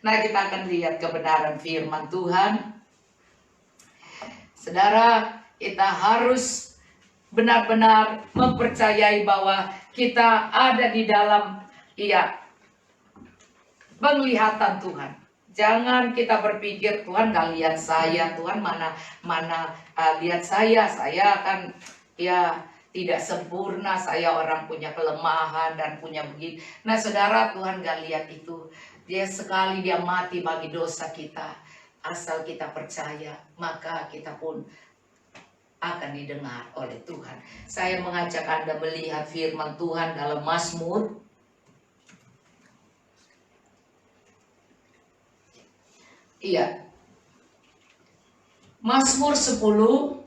Nah, kita akan lihat kebenaran firman Tuhan. Saudara, kita harus benar-benar mempercayai bahwa kita ada di dalam penglihatan Tuhan. Jangan kita berpikir Tuhan gak lihat saya, Tuhan mana lihat saya kan tidak sempurna, saya orang punya kelemahan dan punya begitu. Nah saudara, Tuhan gak lihat itu. Dia sekali dia mati bagi dosa kita. Asal kita percaya, maka kita pun akan didengar oleh Tuhan. Saya mengajak Anda melihat firman Tuhan dalam Mazmur. Mazmur 10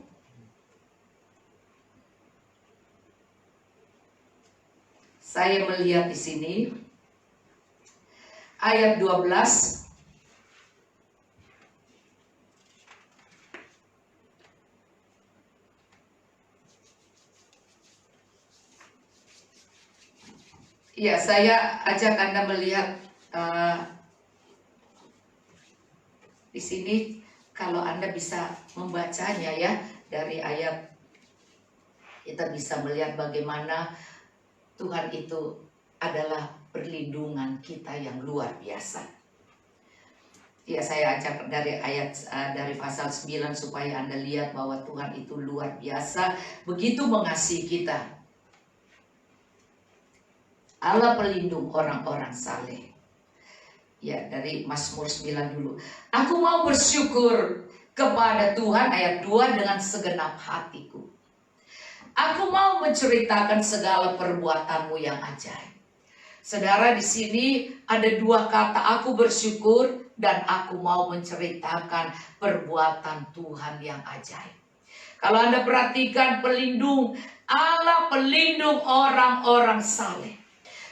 saya melihat di sini ayat 12. Saya ajak Anda melihat di sini, kalau Anda bisa membacanya ya, dari ayat kita bisa melihat bagaimana Tuhan itu adalah perlindungan kita yang luar biasa. Saya ajak dari dari pasal 9 supaya Anda lihat bahwa Tuhan itu luar biasa, begitu mengasihi kita. Allah pelindung orang-orang saleh. Dari Mazmur 9 dulu. Aku mau bersyukur kepada Tuhan, ayat 2, dengan segenap hatiku. Aku mau menceritakan segala perbuatanmu yang ajaib. Saudara, di sini ada dua kata, aku bersyukur dan aku mau menceritakan perbuatan Tuhan yang ajaib. Kalau Anda perhatikan Allah pelindung orang-orang saleh.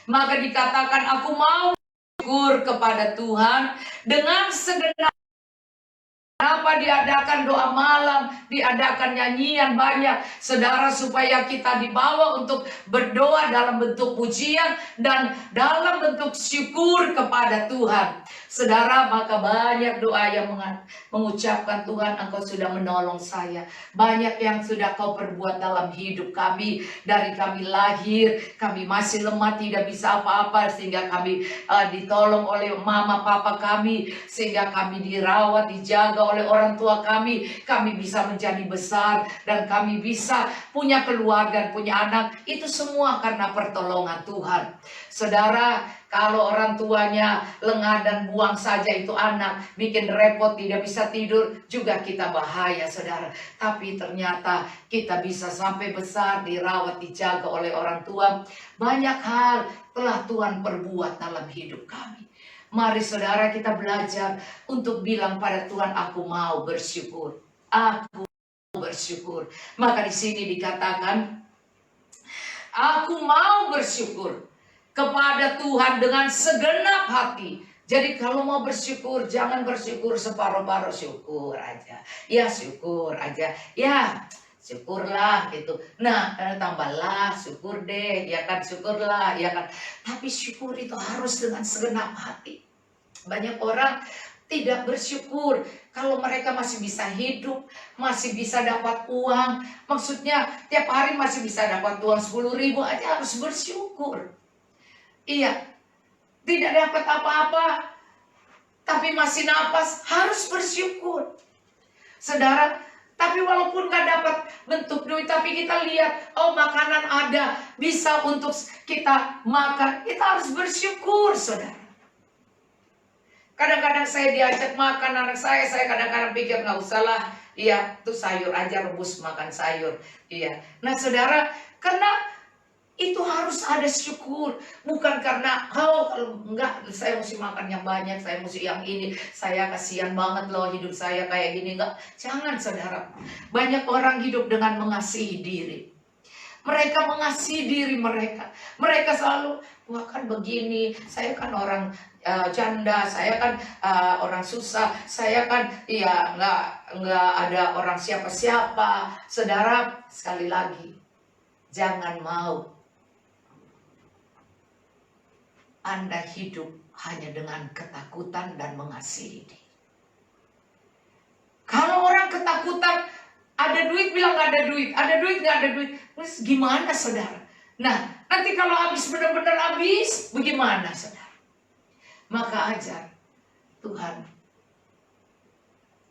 Maka dikatakan aku mau bersyukur kepada Tuhan dengan segenap. Kenapa diadakan doa malam, diadakan nyanyian banyak, saudara, supaya kita dibawa untuk berdoa dalam bentuk pujian dan dalam bentuk syukur kepada Tuhan. Saudara, maka banyak doa yang mengucapkan, Tuhan Engkau sudah menolong saya. Banyak yang sudah Kau perbuat dalam hidup kami. Dari kami lahir, kami masih lemah, tidak bisa apa-apa, sehingga kami ditolong oleh mama papa kami, sehingga kami dirawat, dijaga oleh orang tua kami bisa menjadi besar, dan kami bisa punya keluarga, punya anak. Itu semua karena pertolongan Tuhan. Saudara, kalau orang tuanya lengah dan buang saja itu anak, bikin repot, tidak bisa tidur, juga kita bahaya, saudara. Tapi ternyata kita bisa sampai besar, dirawat, dijaga oleh orang tua. Banyak hal telah Tuhan perbuat dalam hidup kami. Mari saudara, kita belajar untuk bilang pada Tuhan, aku mau bersyukur. Aku mau bersyukur. Maka di sini dikatakan, aku mau bersyukur kepada Tuhan dengan segenap hati. Jadi kalau mau bersyukur, jangan bersyukur separuh-paruh, syukur aja. Syukur aja. Syukurlah gitu. Nah, tambahlah, syukur deh, syukurlah, kan. Tapi syukur itu harus dengan segenap hati. Banyak orang tidak bersyukur kalau mereka masih bisa hidup, masih bisa dapat uang. Maksudnya tiap hari masih bisa dapat uang 10.000 aja, harus bersyukur. Tidak dapat apa-apa, tapi masih napas, harus bersyukur. Saudara, tapi walaupun gak dapat bentuk duit, tapi kita lihat, makanan ada, bisa untuk kita makan, kita harus bersyukur, saudara. Kadang-kadang saya diajak makan anak saya kadang-kadang pikir nggak usah lah, itu sayur aja, rebus makan sayur. Nah saudara, karena itu harus ada syukur, bukan karena kalau enggak saya mesti makan yang banyak, saya mesti yang ini, saya kasihan banget loh hidup saya kayak gini. Enggak, jangan saudara. Banyak orang hidup dengan mengasihi diri. Mereka mengasihi diri mereka. Mereka selalu, wah kan begini, saya kan orang janda, saya kan orang susah, saya kan nggak ada orang siapa-siapa. Saudara, sekali lagi, jangan mau Anda hidup hanya dengan ketakutan dan mengasihi dia. Kalau orang ketakutan, ada duit bilang nggak ada duit, ada duit nggak ada duit, terus gimana saudara? Nah, nanti kalau habis benar-benar habis, bagaimana saudara? Maka ajar Tuhan,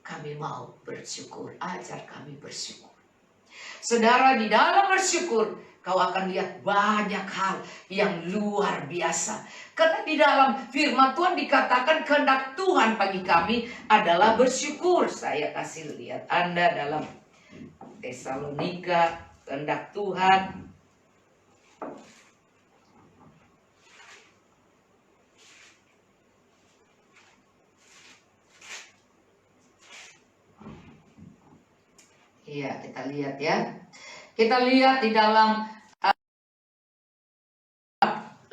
kami mau bersyukur, ajar kami bersyukur. Saudara, di dalam bersyukur, kau akan lihat banyak hal yang luar biasa. Karena di dalam firman Tuhan dikatakan kehendak Tuhan bagi kami adalah bersyukur. Saya kasih lihat Anda dalam Tesalonika, kehendak Tuhan. Iya, kita lihat ya. Kita lihat di dalam 5,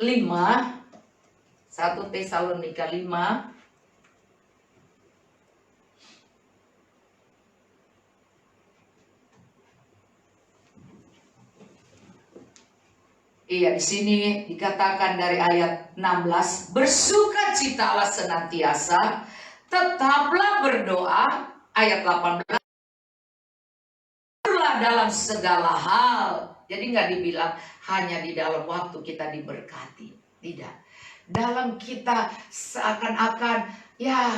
1 Tesalonika 5. Iya, di sini dikatakan dari ayat 16, bersukacitalah senantiasa, tetaplah berdoa, ayat 18, dalam segala hal. Jadi nggak dibilang hanya di dalam waktu kita diberkati, tidak. Dalam kita seakan-akan ya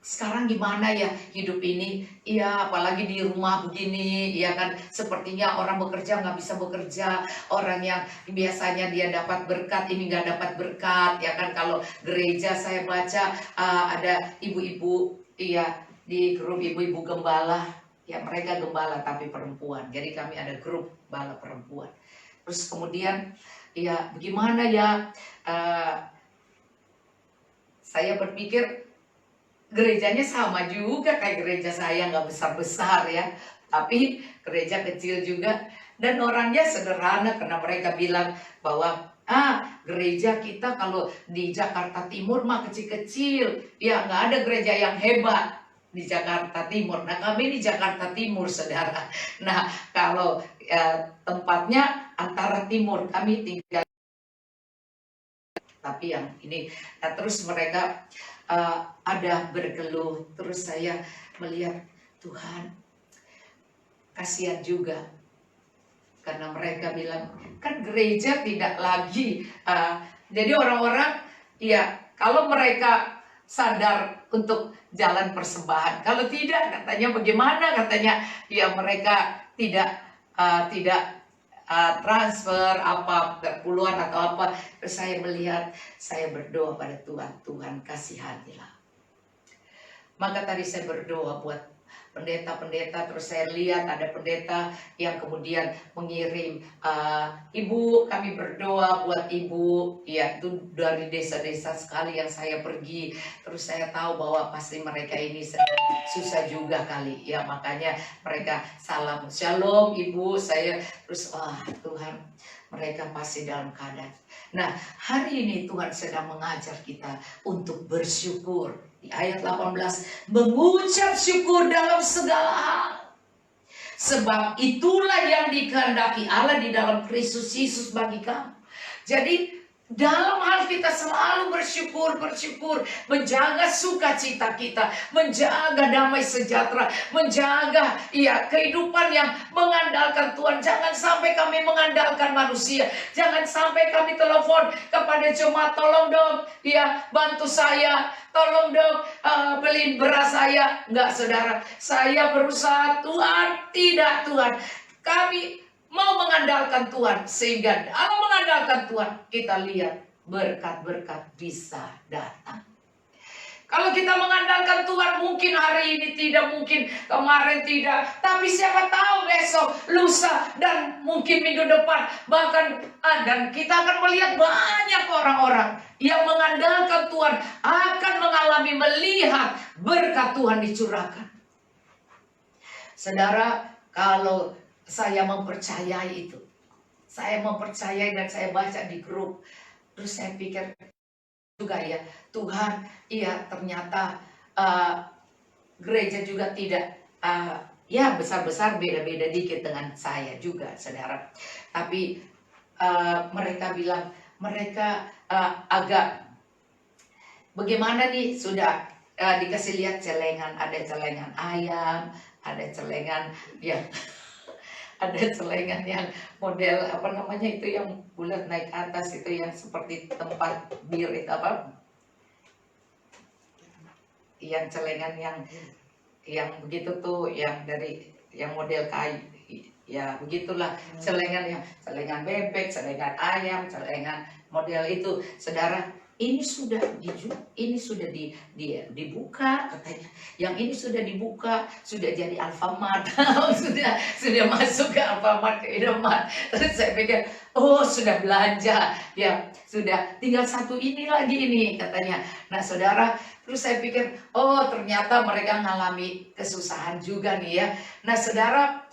sekarang gimana ya hidup ini, ya apalagi di rumah begini, ya kan sepertinya orang bekerja nggak bisa bekerja, orang yang biasanya dia dapat berkat ini nggak dapat berkat, ya kan. Kalau gereja saya baca ada ibu-ibu, iya di grup ibu-ibu gembala. Ya mereka gembala tapi perempuan. Jadi kami ada grup bala perempuan. Terus kemudian ya bagaimana ya, saya berpikir gerejanya sama juga kayak gereja saya, nggak besar-besar ya. Tapi gereja kecil juga. Dan orangnya sederhana karena mereka bilang bahwa gereja kita kalau di Jakarta Timur mah kecil-kecil. Ya nggak ada gereja yang hebat di Jakarta Timur. Nah kami di Jakarta Timur saudara. Nah kalau tempatnya antara timur, kami tinggal. Tapi yang ini, nah, terus mereka ada berkeluh. Terus saya melihat Tuhan kasihan juga. Karena mereka bilang kan gereja tidak lagi. Jadi orang-orang ya kalau mereka sadar untuk jalan persembahan. Kalau tidak, katanya bagaimana? Katanya ya mereka tidak transfer apa puluhan atau apa. Terus saya melihat, saya berdoa pada Tuhan, Tuhan kasihanilah. Maka tadi saya berdoa buat pendeta-pendeta, terus saya lihat ada pendeta yang kemudian mengirim, ibu kami berdoa buat ibu, ya itu dari desa-desa sekali yang saya pergi. Terus saya tahu bahwa pasti mereka ini sedang susah juga kali, ya makanya mereka salam shalom ibu saya. Terus Tuhan, mereka pasti dalam keadaan. Nah hari ini Tuhan sedang mengajar kita untuk bersyukur. Di ayat 18, mengucap syukur dalam segala hal. Sebab itulah yang dikehendaki Allah di dalam Kristus Yesus bagi kamu. Jadi dalam hal kita selalu bersyukur, menjaga sukacita kita, menjaga damai sejahtera, menjaga kehidupan yang mengandalkan Tuhan. Jangan sampai kami mengandalkan manusia. Jangan sampai kami telepon kepada jemaat, tolong dong, bantu saya, tolong dong beliin beras saya. Enggak saudara, saya berusaha, Tuhan, tidak Tuhan. Kami mau mengandalkan Tuhan, sehingga dalam mengandalkan Tuhan kita lihat berkat-berkat bisa datang. Kalau kita mengandalkan Tuhan, mungkin hari ini tidak, mungkin kemarin tidak, tapi siapa tahu besok, lusa, dan mungkin minggu depan, bahkan dan kita akan melihat banyak orang-orang yang mengandalkan Tuhan akan mengalami, melihat berkat Tuhan dicurahkan. Saudara, kalau saya mempercayai itu, saya mempercayai dan saya baca di grup, terus saya pikir juga ya Tuhan, ternyata gereja juga tidak besar-besar, beda-beda dikit dengan saya juga saudara. Tapi mereka bilang mereka agak Bagaimana nih sudah dikasih lihat celengan, ada celengan ayam, ada celengan ya, ada celengan yang model apa namanya itu yang bulat naik atas itu yang seperti tempat bir itu apa? Yang celengan yang begitu tuh yang dari yang model kayu ya begitulah celengan bebek, celengan ayam, celengan model itu, saudara. Ini sudah dibuka katanya. Yang ini sudah dibuka, sudah jadi Alfamart. sudah masuk ke Alfamart, ke Indomaret. Terus saya pikir, oh sudah belanja ya, sudah tinggal satu ini lagi ini katanya. Nah saudara, terus saya pikir, oh ternyata mereka ngalami kesusahan juga nih ya. Nah saudara,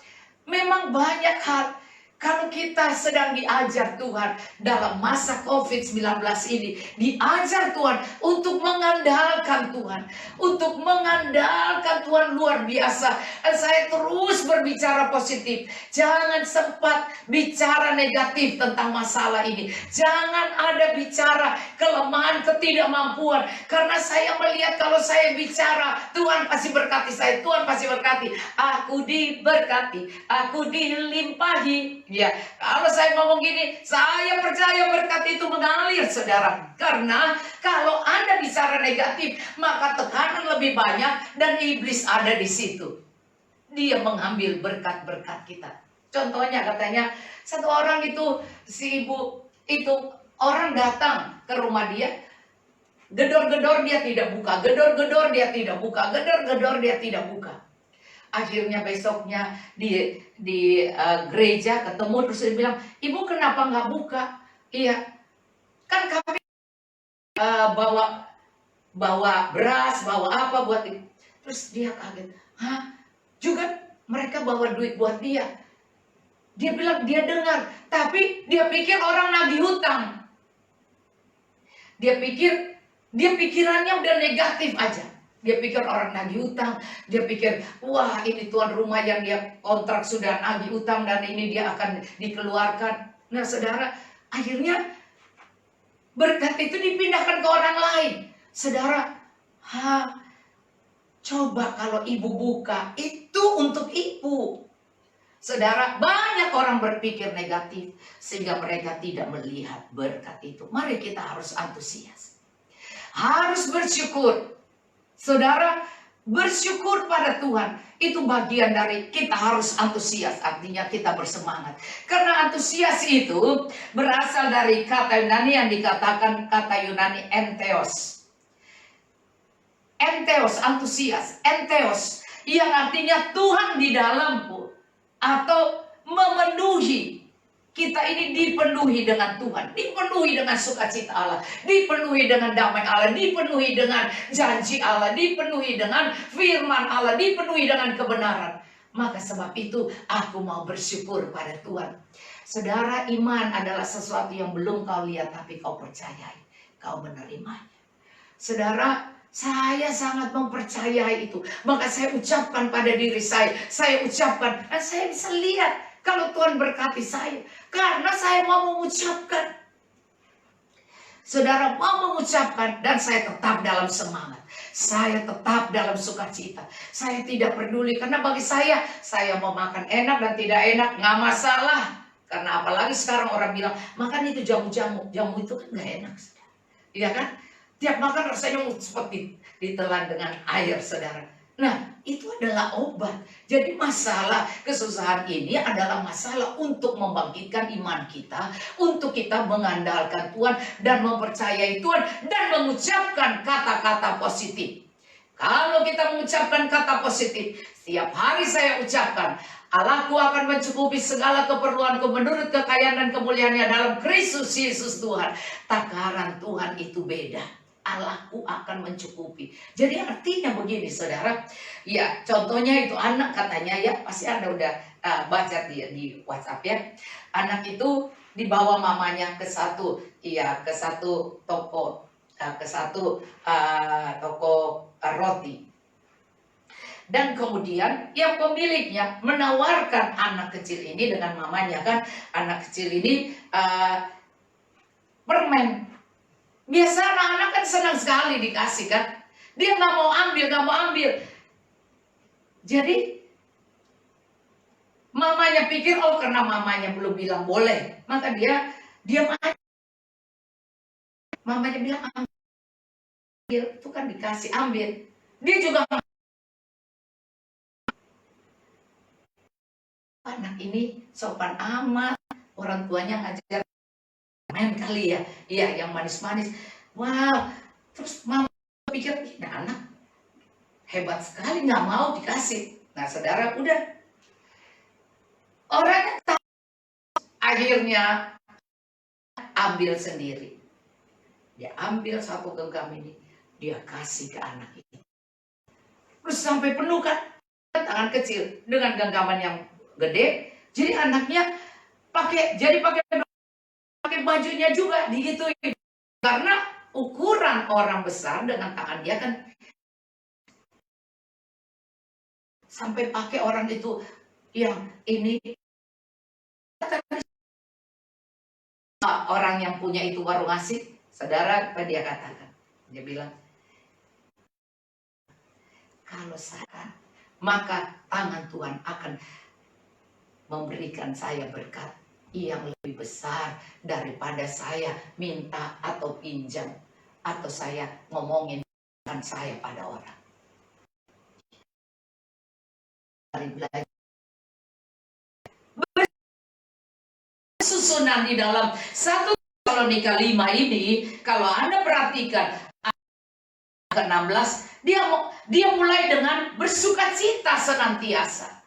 memang banyak hal kalau kita sedang diajar Tuhan dalam masa COVID-19 ini, diajar Tuhan untuk mengandalkan Tuhan, untuk mengandalkan Tuhan luar biasa. Dan saya terus berbicara positif, jangan sempat bicara negatif tentang masalah ini. Jangan ada bicara kelemahan, ketidakmampuan, karena saya melihat kalau saya bicara, Tuhan pasti berkati saya, Tuhan pasti berkati. Aku diberkati, aku dilimpahi. Ya, kalau saya ngomong gini, saya percaya berkat itu mengalir, saudara. Karena kalau Anda bicara negatif, maka tekanan lebih banyak dan iblis ada di situ. Dia mengambil berkat-berkat kita. Contohnya katanya, satu orang itu, si ibu itu, orang datang ke rumah dia, gedor-gedor dia tidak buka, gedor-gedor dia tidak buka, gedor-gedor dia tidak buka. Akhirnya besoknya di gereja ketemu, terus dia bilang, ibu kenapa nggak buka? Iya, kan kami bawa beras, bawa apa buat itu. Terus dia kaget, hah? Juga mereka bawa duit buat dia. Dia bilang dia dengar, tapi dia pikir orang nagih hutang. Dia pikirannya udah negatif aja. Dia pikir orang nagih utang, dia pikir, wah ini tuan rumah yang dia kontrak sudah nagih utang dan ini dia akan dikeluarkan. Nah saudara, akhirnya berkat itu dipindahkan ke orang lain. Saudara, coba kalau ibu buka, itu untuk ibu. Saudara, banyak orang berpikir negatif sehingga mereka tidak melihat berkat itu. Mari kita harus antusias, harus bersyukur. Saudara, bersyukur pada Tuhan itu bagian dari kita harus antusias, artinya kita bersemangat. Karena antusias itu berasal dari kata Yunani yang dikatakan kata Yunani entheos. Entheos, antusias, entheos, yang artinya Tuhan di dalamku atau memenuhi. Kita ini dipenuhi dengan Tuhan, dipenuhi dengan sukacita Allah, dipenuhi dengan damai Allah, dipenuhi dengan janji Allah, dipenuhi dengan firman Allah, dipenuhi dengan kebenaran. Maka sebab itu aku mau bersyukur pada Tuhan. Saudara, iman adalah sesuatu yang belum kau lihat tapi kau percayai, kau menerimanya. Saudara, saya sangat mempercayai itu. Maka saya ucapkan pada diri saya ucapkan, dan saya bisa lihat kalau Tuhan berkati saya, karena saya mau mengucapkan. Saudara mau mengucapkan, dan saya tetap dalam semangat. Saya tetap dalam sukacita. Saya tidak peduli, karena bagi saya mau makan enak dan tidak enak, nggak masalah. Karena apalagi sekarang orang bilang, makan itu jamu-jamu. Jamu itu kan nggak enak. Iya kan? Tiap makan rasanya seperti ditelan dengan air, saudara. Nah, itu adalah obat. Jadi masalah kesusahan ini adalah masalah untuk membangkitkan iman kita, untuk kita mengandalkan Tuhan dan mempercayai Tuhan dan mengucapkan kata-kata positif. Kalau kita mengucapkan kata positif, setiap hari saya ucapkan, Allahku akan mencukupi segala keperluanku menurut kekayaan dan kemuliaannya dalam Kristus Yesus Tuhan. Takaran Tuhan itu beda. Allahku akan mencukupi. Jadi artinya begini, saudara. Ya, contohnya itu anak katanya ya, pasti Anda udah baca di WhatsApp ya. Anak itu dibawa mamanya ke satu toko, toko roti. Dan kemudian yang pemiliknya menawarkan anak kecil ini dengan mamanya kan, anak kecil ini permen. Biasa anak-anak kan senang sekali dikasih kan. Dia nggak mau ambil, nggak mau ambil. Jadi mamanya pikir, oh karena mamanya belum bilang boleh, maka dia diam aja. Mamanya bilang ambil, itu kan dikasih, ambil. Dia juga anak ini sopan amat, orang tuanya ngajar main kali ya, iya yang manis-manis. Wow, terus mama pikir, ini anak hebat sekali, nggak mau dikasih. Nah saudara, udah orangnya tahu, akhirnya ambil sendiri. Dia ambil satu genggam ini, dia kasih ke anak ini. Terus sampai penuh kan, tangan kecil dengan genggaman yang gede. Jadi anaknya pakai bajunya juga digituin. Karena ukuran orang besar dengan tangan dia kan, sampai pakai orang itu yang ini. Orang yang punya itu warung asik, saudara, apa dia katakan? Dia bilang, kalau saya, maka tangan Tuhan akan memberikan saya berkat yang lebih besar daripada saya minta atau pinjam, atau saya ngomongin saya pada orang. Dari belajar susunan di dalam 1 Tesalonika 5 ini, kalau Anda perhatikan ke-16, dia mulai dengan bersukacita senantiasa.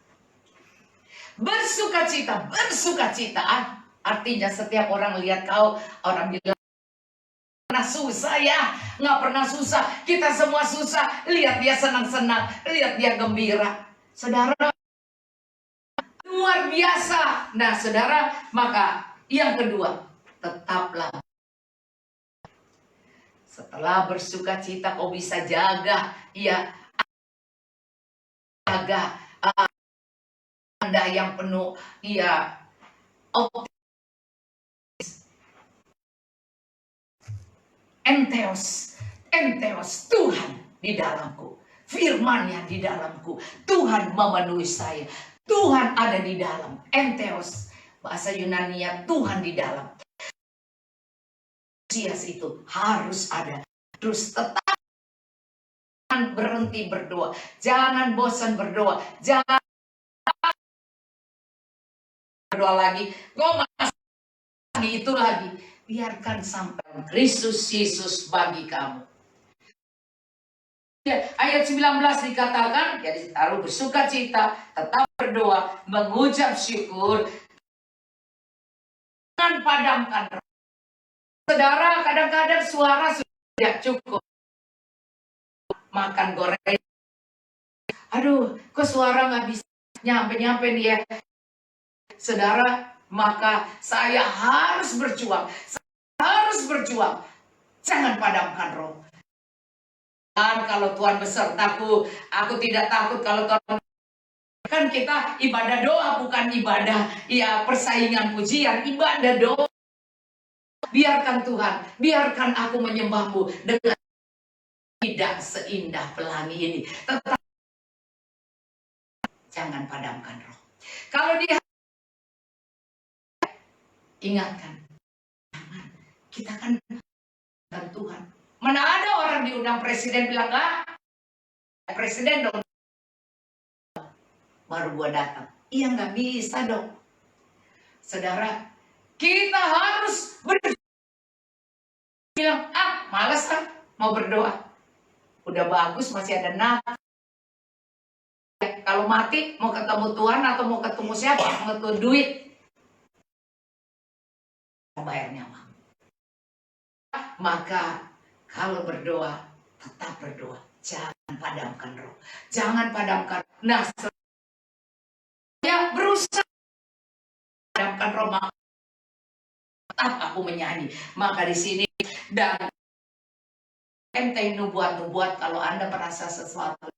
Bersukacita, bersukacita. Artinya setiap orang lihat kau, orang bilang pernah susah ya, nggak pernah susah. Kita semua susah. Lihat dia senang-senang, lihat dia gembira. Saudara, luar biasa. Nah, saudara, maka yang kedua, tetaplah. Setelah bersukacita, kau bisa jaga, ya, jaga Anda yang penuh, ya, optimis. Enteos, Tuhan di dalamku, firman-Nya di dalamku, Tuhan memenuhi saya, Tuhan ada di dalam. Enteos, bahasa Yunani-nya Tuhan di dalam. Itu harus ada. Terus tetap berhenti berdoa, jangan bosan berdoa, jangan berdoa lagi, kok lagi itu lagi. Biarkan sampai Kristus Yesus bagi kamu. Ayat 19 dikatakan, jadi taruh bersukacita, tetap berdoa, mengucap syukur, jangan padamkan. Saudara, kadang-kadang suara sudah tidak cukup. Makan goreng, aduh, kok suara nggak bisa nyampe-nyampe nih ya. Saudara, maka saya harus berjuang. Jangan padamkan roh. Dan kalau Tuhan besertaku, aku tidak takut kalau Tuhan. Kan kita ibadah doa, bukan ibadah ya persaingan pujian, ibadah doa. Biarkan Tuhan, biarkan aku menyembahmu dengan tidak seindah pelangi ini. Tetap jangan padamkan roh. Kalau dia ingatkan, kita kan Tuhan. Mana ada orang diundang presiden bilang, presiden dong, baru gua datang. Iya, nggak bisa dong. Saudara, kita harus bilang, malas mau berdoa. Udah bagus, masih ada nafas. Kalau mati, mau ketemu Tuhan atau mau ketemu siapa? Mau ketemu duit. Bayarnya mahal. Maka kalau berdoa, tetap berdoa. Jangan padamkan roh. Jangan padamkan. Nah, saya berusaha padamkan roh. Tetap aku menyanyi. Maka di sini dan enteng nubuat-nubuat, kalau Anda merasa sesuatu,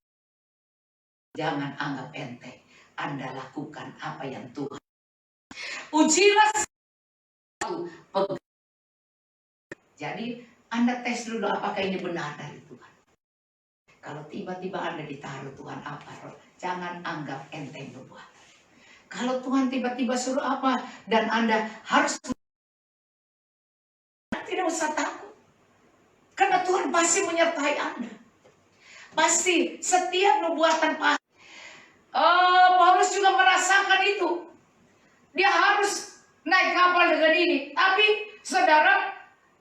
jangan anggap enteng. Anda lakukan apa yang Tuhan. Ujilah. Jadi Anda tes dulu apakah ini benar dari Tuhan. Kalau tiba-tiba Anda ditaruh Tuhan apa, jangan anggap enteng nubuatan. Kalau Tuhan tiba-tiba suruh apa dan Anda harus, tidak usah takut. Karena Tuhan pasti menyertai Anda. Pasti setiap nubuatan pasti. Paulus juga merasakan itu. Dia harus naik kapal dengan ini. Tapi saudara,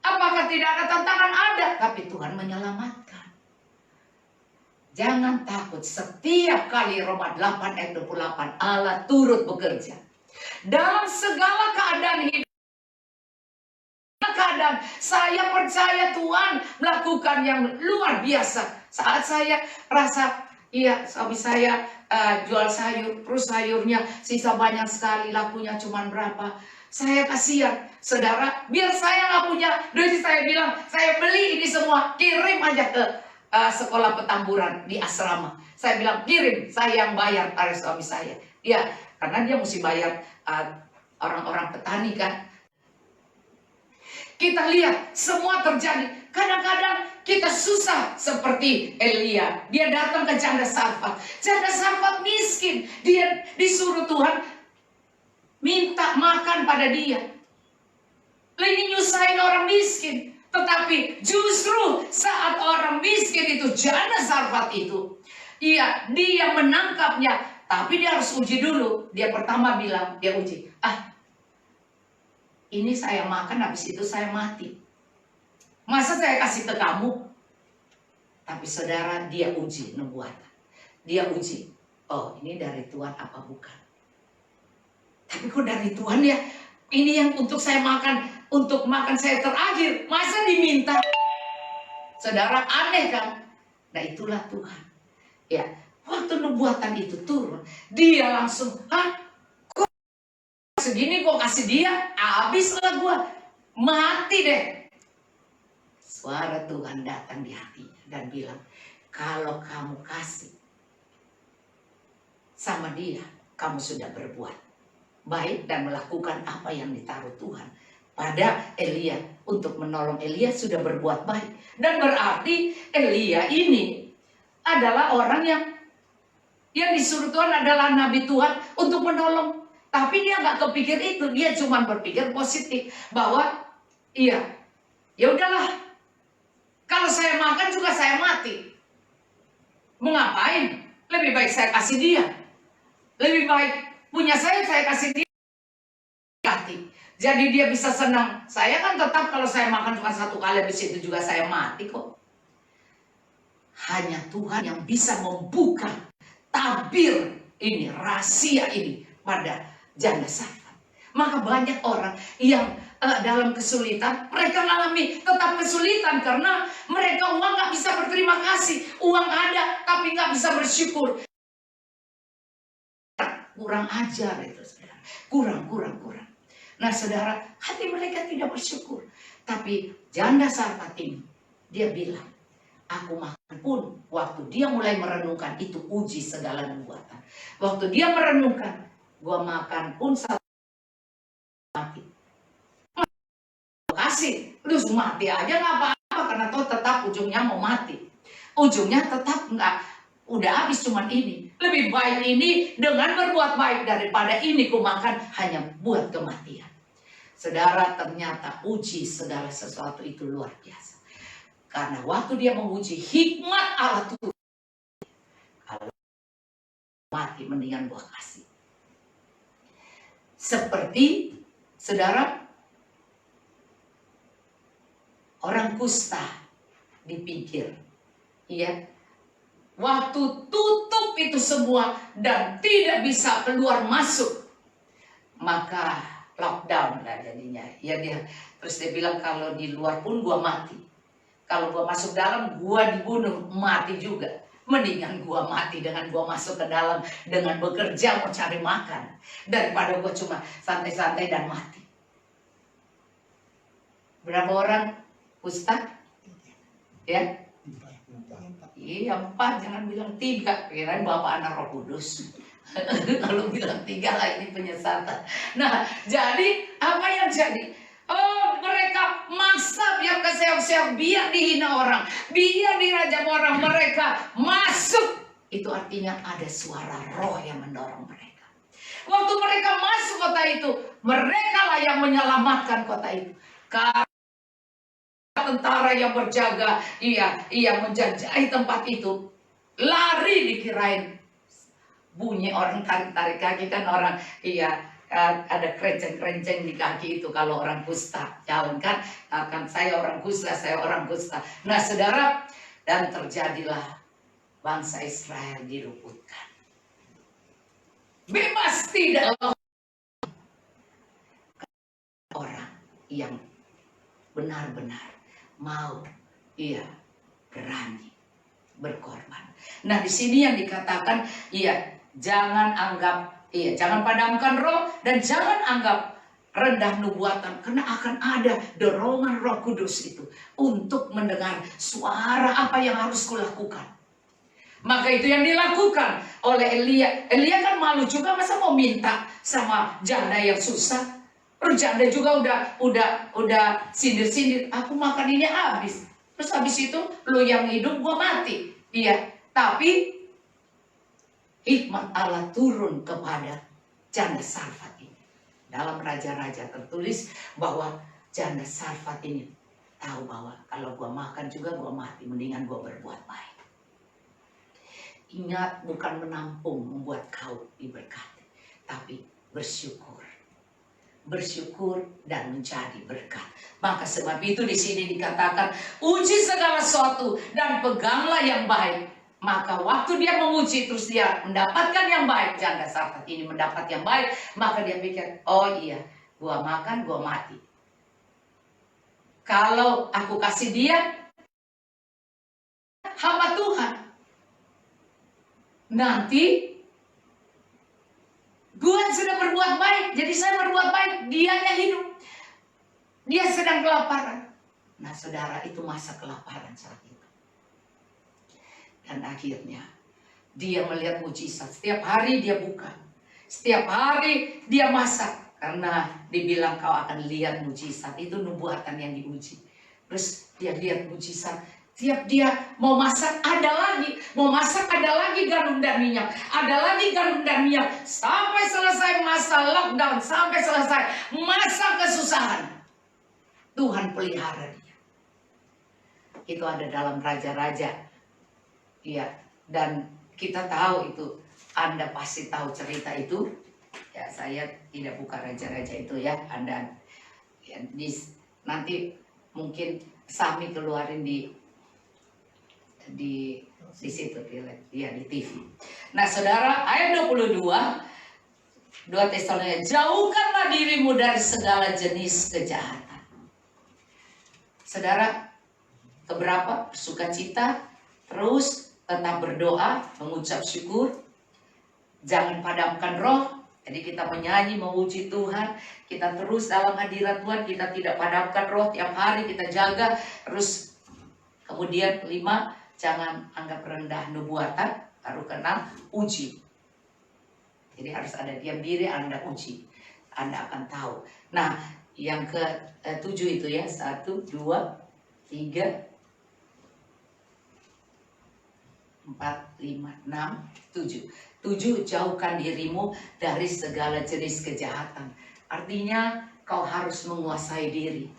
apakah tidak ada tantangan? Ada. Tapi Tuhan menyelamatkan. Jangan takut, setiap kali Roma 8 ayat 28 Allah turut bekerja. Dalam segala keadaan hidup. Keadaan saya percaya Tuhan melakukan yang luar biasa. Saat saya rasa, iya suami saya jual sayur, terus sayurnya sisa banyak sekali, lakunya cuma berapa. Saya kasihan, saudara, biar saya nggak punya duit, saya bilang, saya beli ini semua, kirim aja ke sekolah petamburan di asrama. Saya bilang, kirim, saya yang bayar pada suami saya. Ya, karena dia mesti bayar orang-orang petani kan. Kita lihat semua terjadi. Kadang-kadang kita susah seperti Elia. Dia datang ke janda Sarfat. Janda Sarfat miskin. Dia disuruh Tuhan minta makan pada dia. Ini nyusahin orang miskin. Tetapi justru saat orang miskin itu, janda Sarfat itu, iya, dia menangkapnya. Tapi dia harus uji dulu. Dia pertama bilang, dia uji. Ini saya makan, habis itu saya mati. Masa saya kasih ke kamu? Tapi saudara, dia uji nubuatan. Dia uji. Oh, ini dari Tuhan apa bukan? Tapi kok dari Tuhan ya? Ini yang untuk saya makan, untuk makan saya terakhir. Masa diminta? Saudara, aneh kan? Nah, itulah Tuhan. Ya, waktu nubuatan itu turun, dia langsung, segini kok kasih dia, habislah gua, mati deh. Suara Tuhan datang di hatinya dan bilang, kalau kamu kasih sama dia, kamu sudah berbuat baik dan melakukan apa yang ditaruh Tuhan pada Elia untuk menolong Elia, sudah berbuat baik. Dan berarti Elia ini adalah orang yang disuruh Tuhan, adalah nabi Tuhan untuk menolong. Tapi dia nggak kepikir itu, dia cuma berpikir positif bahwa iya, ya udahlah, kalau saya makan juga saya mati. Mau ngapain? Lebih baik saya kasih dia. Lebih baik punya saya kasih dia. Jadi dia bisa senang. Saya kan tetap kalau saya makan cuma satu kali, habis itu juga saya mati kok. Hanya Tuhan yang bisa membuka tabir ini, rahasia ini pada janda Sarfat. Maka banyak orang yang dalam kesulitan, mereka mengalami tetap kesulitan karena mereka uang nggak bisa berterima kasih. Uang ada tapi nggak bisa bersyukur. Kurang ajar itu, saudara. Kurang. Nah, saudara, hati mereka tidak bersyukur. Tapi janda Sarfat ini, dia bilang, aku makan pun, waktu dia mulai merenungkan, itu uji segala nubuatan. Waktu dia merenungkan, gua makan pun mati. Kasih, lu mati aja nggak apa-apa, karena toh tetap ujungnya mau mati. Ujungnya tetap nggak, udah habis cuman ini. Lebih baik ini dengan berbuat baik daripada ini ku makan hanya buat kematian. Saudara, ternyata uji segala sesuatu itu luar biasa. Karena waktu dia menguji hikmat Allah Tuhan, kalau mati mendingan gua kasih. Seperti saudara, orang kusta di pinggir, ya, waktu tutup itu semua dan tidak bisa keluar masuk, maka lockdown lah jadinya. Ya dia terus dia bilang, kalau di luar pun gua mati, kalau gua masuk dalam gua dibunuh, mati juga. Mendingan gua mati dengan gua masuk ke dalam dengan bekerja mau cari makan, daripada gua cuma santai-santai dan mati. Berapa orang Ustaz? Ya? Iya 4, jangan bilang 3. Kirain Bapak Anak Roh Kudus. Kalau bilang 3 lah ini penyesatan. Nah, jadi apa yang jadi? Oh, mereka Bangsa biar keseok-seok, biar dihina orang, biar dirajam orang, mereka masuk. Itu artinya ada suara roh yang mendorong mereka. Waktu mereka masuk kota itu, mereka lah yang menyelamatkan kota itu. Karena tentara yang berjaga, ia menjajahi tempat itu, lari dikirain bunyi orang tarik-tarik kaki kan orang, ada kerenceng-kerenceng di kaki itu kalau orang kusta jalan kan, akan saya orang kusta, saya orang kusta. Nah saudara, dan terjadilah bangsa Israel diluputkan. Bebas tidak orang yang benar-benar mau, berani berkorban. Nah di sini yang dikatakan, jangan anggap, jangan padamkan roh dan jangan anggap rendah nubuatan, karena akan ada dorongan Roh Kudus itu untuk mendengar suara apa yang harus kulakukan. Maka itu yang dilakukan oleh Elia. Elia kan malu juga, masa mau minta sama janda yang susah. Terus janda juga udah sindir-sindir, aku makan ini habis. Terus habis itu lu yang hidup, gua mati. Tapi hikmat Allah turun kepada janda Sarfat ini. Dalam Raja-Raja tertulis bahwa janda Sarfat ini tahu bahwa kalau gua makan juga gua mati, mendingan gua berbuat baik. Ingat, bukan menampung membuat kau diberkati, tapi bersyukur. Bersyukur dan menjadi berkat. Maka sebab itu di sini dikatakan, uji segala sesuatu dan peganglah yang baik. Maka waktu dia menguji, terus dia mendapatkan yang baik. Janda Sarfat ini mendapat yang baik, maka dia pikir, oh iya, gua makan, gua mati. Kalau aku kasih dia hamba Tuhan, nanti gue sudah berbuat baik, jadi saya berbuat baik, dianya hidup, dia sedang kelaparan. Nah saudara, itu masa kelaparan saat itu. Dan akhirnya dia melihat mujizat. Setiap hari dia buka, setiap hari dia masak, karena dibilang kau akan lihat mujizat. Itu nubuatan yang diuji. Terus dia lihat mujizat. Tiap dia mau masak ada lagi, mau masak ada lagi garam dan minyak, ada lagi garam dan minyak, sampai selesai masa lockdown, sampai selesai masa kesusahan. Tuhan pelihara dia. Itu ada dalam Raja-Raja. Dan kita tahu itu, Anda pasti tahu cerita itu. Ya, saya tidak buka Raja-Raja itu ya. Anda nanti mungkin Sami keluarin di situ di TV. Nah saudara, ayat 22 2 Tesalonika, jauhkanlah dirimu dari segala jenis kejahatan. Saudara, keberapa? Sukacita, terus tetap berdoa, mengucap syukur, jangan padamkan roh. Jadi kita menyanyi, memuji Tuhan, kita terus dalam hadirat Tuhan, kita tidak padamkan roh, tiap hari kita jaga. Terus kemudian 5, jangan anggap rendah nubuatan. Baru ke-6, uji. Jadi harus ada diam diri, Anda uji. Anda akan tahu. Nah, yang ke-7 itu ya. 1, 2, 3, 4, 5, 6, 7. 7, jauhkan dirimu dari segala jenis kejahatan. Artinya kau harus menguasai diri.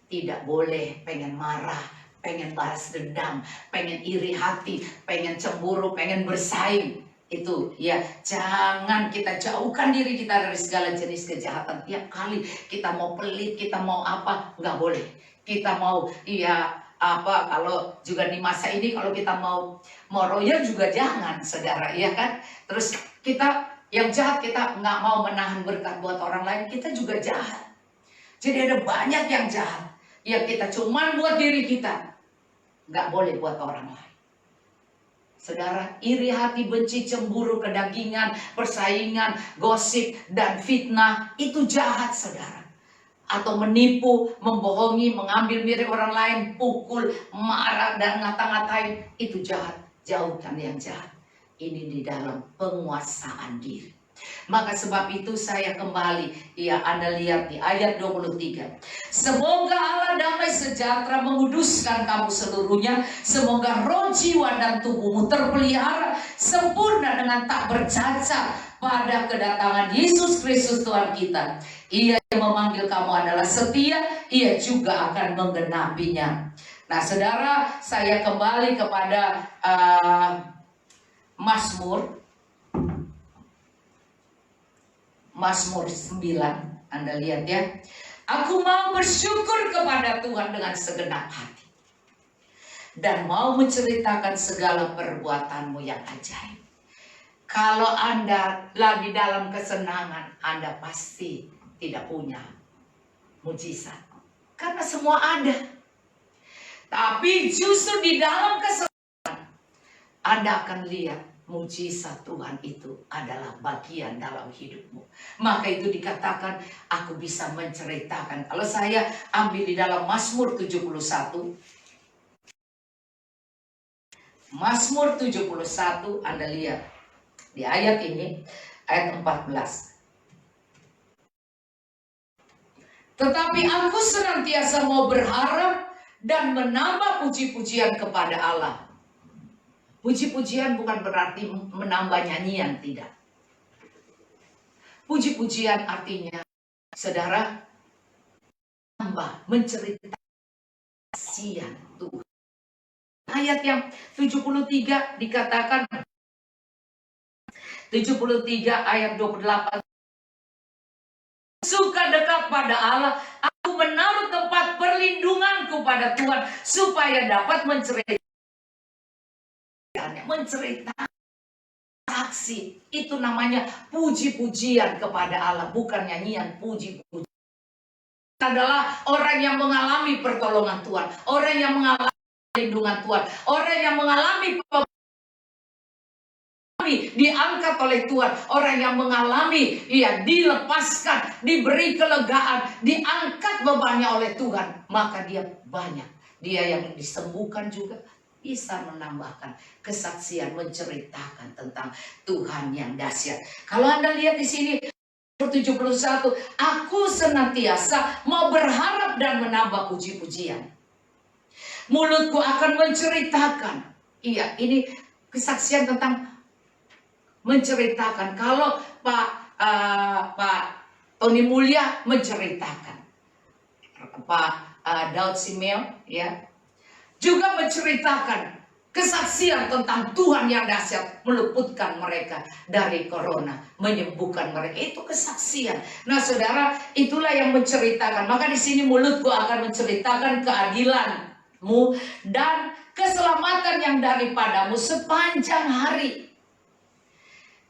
Tidak boleh pengen marah, pengen balas dendam, pengen iri hati, pengen cemburu, pengen bersaing. Itu ya, jangan kita jauhkan diri kita dari segala jenis kejahatan. Tiap kali kita mau pelit, kita mau apa, nggak boleh. Kita mau kalau juga di masa ini kalau kita mau royal juga jangan, saudara, ya kan? Terus kita yang jahat, kita nggak mau menahan berkat buat orang lain, kita juga jahat. Jadi ada banyak yang jahat, ya kita cuman buat diri kita, nggak boleh buat orang lain. Saudara, iri hati, benci, cemburu, kedagingan, persaingan, gosip, dan fitnah, itu jahat, saudara. Atau menipu, membohongi, mengambil milik orang lain, pukul, marah, dan ngata-ngatain, itu jahat. Jauhkan yang jahat. Ini di dalam penguasaan diri. Maka sebab itu saya kembali, ya Anda lihat di ayat 23. Semoga Allah damai sejahtera menguduskan kamu seluruhnya. Semoga roh, jiwa, dan tubuhmu terpelihara sempurna dengan tak bercacat pada kedatangan Yesus Kristus Tuhan kita. Ia yang memanggil kamu adalah setia, ia juga akan menggenapinya. Nah saudara, saya kembali kepada Mazmur 9, Anda lihat ya. Aku mau bersyukur kepada Tuhan dengan segenap hati, dan mau menceritakan segala perbuatanmu yang ajaib. Kalau Anda lagi dalam kesenangan, Anda pasti tidak punya mujizat, karena semua ada. Tapi justru di dalam kesenangan, Anda akan lihat mujizat Tuhan itu adalah bagian dalam hidupmu. Maka itu dikatakan aku bisa menceritakan. Kalau saya ambil di dalam Mazmur 71. Mazmur 71, Anda lihat di ayat ini, ayat 14. Tetapi aku senantiasa mau berharap dan menambah puji-pujian kepada Allah. Puji-pujian bukan berarti menambah nyanyian, tidak. Puji-pujian artinya, saudara, menambah, menceritakan kasihan Tuhan. Ayat yang 73 dikatakan, 73 ayat 28. Suka dekat pada Allah, aku menaruh tempat perlindunganku pada Tuhan, supaya dapat menceritakan saksi. Itu namanya puji-pujian kepada Allah, bukan nyanyian, puji-pujian. Adalah orang yang mengalami pertolongan Tuhan, orang yang mengalami perlindungan Tuhan, orang yang mengalami diangkat oleh Tuhan, orang yang mengalami dilepaskan, diberi kelegaan, diangkat bebannya oleh Tuhan, maka dia banyak. Dia yang disembuhkan juga bisa menambahkan kesaksian, menceritakan tentang Tuhan yang dahsyat. Kalau Anda lihat di sini 71, aku senantiasa mau berharap dan menambah puji-pujian. Mulutku akan menceritakan. Iya, ini kesaksian tentang menceritakan. Kalau Pak Tony Mulya menceritakan, Pak Daud Simeon ya juga menceritakan kesaksian tentang Tuhan yang dahsyat, meluputkan mereka dari corona, menyembuhkan mereka. Itu kesaksian. Nah, saudara, itulah yang menceritakan. Maka di sini mulutku akan menceritakan keadilanmu dan keselamatan yang daripadamu sepanjang hari.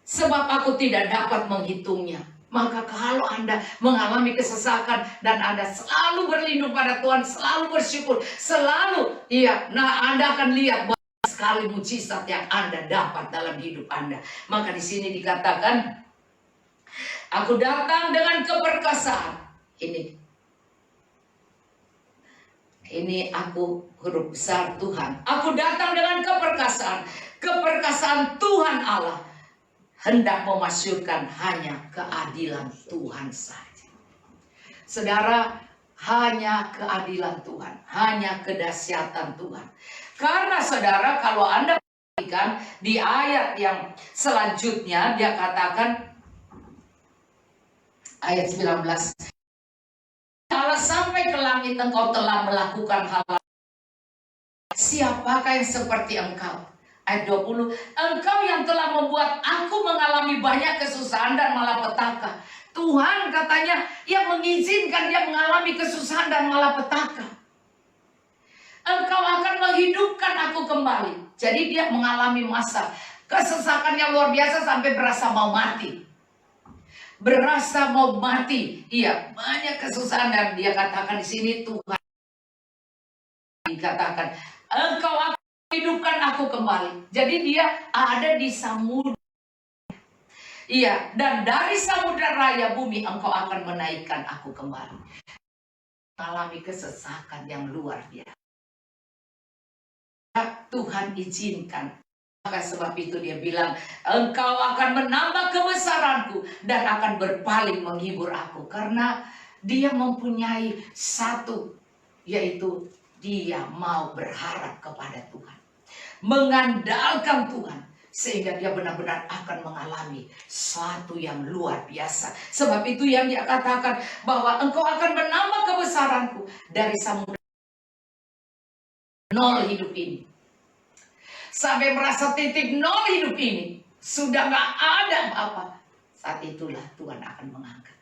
Sebab aku tidak dapat menghitungnya. Maka kalau Anda mengalami kesesakan dan Anda selalu berlindung pada Tuhan, selalu bersyukur, selalu Anda akan lihat banyak sekali mujizat yang Anda dapat dalam hidup Anda. Maka di sini dikatakan, aku datang dengan keperkasaan. Ini aku huruf besar Tuhan. Aku datang dengan keperkasaan. Keperkasaan Tuhan Allah hendak memasyurkan hanya keadilan Tuhan saja. Saudara, hanya keadilan Tuhan, hanya kedahsyatan Tuhan. Karena saudara, kalau Anda perhatikan di ayat yang selanjutnya, dia katakan ayat 19, Allah sampai ke langit engkau telah melakukan hal. Siapakah yang seperti engkau? Ayat 20, engkau yang telah membuat aku mengalami banyak kesusahan dan malapetaka. Tuhan katanya yang mengizinkan dia mengalami kesusahan dan malapetaka. Engkau akan menghidupkan aku kembali. Jadi dia mengalami masa kesesakan yang luar biasa sampai berasa mau mati. Berasa mau mati. Iya, banyak kesusahan dan dia katakan di sini Tuhan dikatakan engkau akan hidupkan aku kembali. Jadi dia ada di samudra. Iya, dan dari samudra raya bumi engkau akan menaikkan aku kembali. Mengalami kesesakan yang luar biasa. Tuhan izinkan Maka sebab itu dia bilang, engkau akan menambah kebesaranku dan akan berpaling menghibur aku. Karena dia mempunyai satu, yaitu dia mau berharap kepada Tuhan, mengandalkan Tuhan, sehingga dia benar-benar akan mengalami sesuatu yang luar biasa. Sebab itu yang dia katakan bahwa engkau akan menambah kebesaranku dari samudera nol hidup ini sampai merasa titik nol hidup ini sudah gak ada apa-apa. Saat itulah Tuhan akan mengangkat.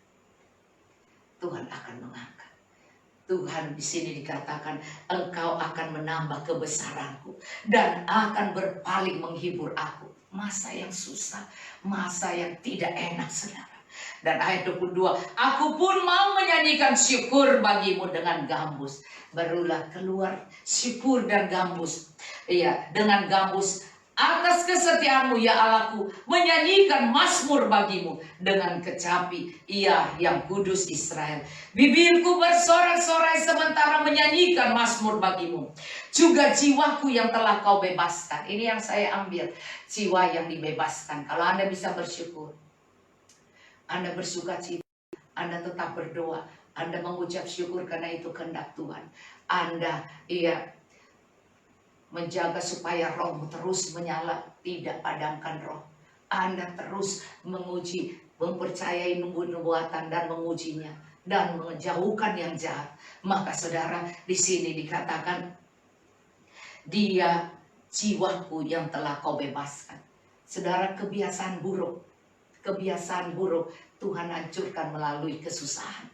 Tuhan akan mengangkat. Tuhan di sini dikatakan, engkau akan menambah kebesaranku dan akan berpaling menghibur aku. Masa yang susah, masa yang tidak enak, saudara. Dan ayat 22, aku pun mau menyanyikan syukur bagimu dengan gambus. Barulah keluar syukur dan gambus. Iya, dengan gambus. Atas kesetiaanmu ya Allahku, menyanyikan mazmur bagimu dengan kecapi, ia yang kudus Israel. Bibirku bersorak-sorai sementara menyanyikan mazmur bagimu. Juga jiwaku yang telah kau bebaskan. Ini yang saya ambil, jiwa yang dibebaskan. Kalau Anda bisa bersyukur, Anda bersuka cita, Anda tetap berdoa, Anda mengucap syukur karena itu kehendak Tuhan. Anda menjaga supaya rohmu terus menyala, tidak padamkan roh. Anda terus menguji, mempercayai nubuatan dan mengujinya dan menjauhkan yang jahat. Maka saudara, di sini dikatakan, dia jiwaku yang telah kau bebaskan. Saudara, kebiasaan buruk Tuhan hancurkan melalui kesusahan,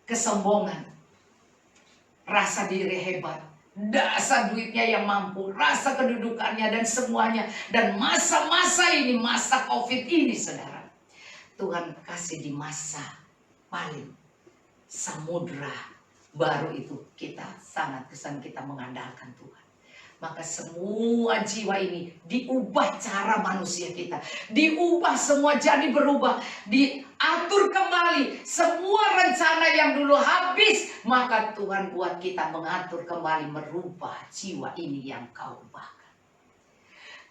kesombongan, rasa diri hebat, dasar duitnya yang mampu, rasa kedudukannya dan semuanya. Dan masa-masa ini, masa COVID ini, saudara, Tuhan kasih di masa paling samudra baru itu, kita sangat kesan kita mengandalkan Tuhan. Maka semua jiwa ini diubah cara manusia kita, diubah semua jadi berubah, diatur kembali semua rencana yang dulu habis. Maka Tuhan buat kita mengatur kembali, merubah jiwa ini yang kau ubahkan.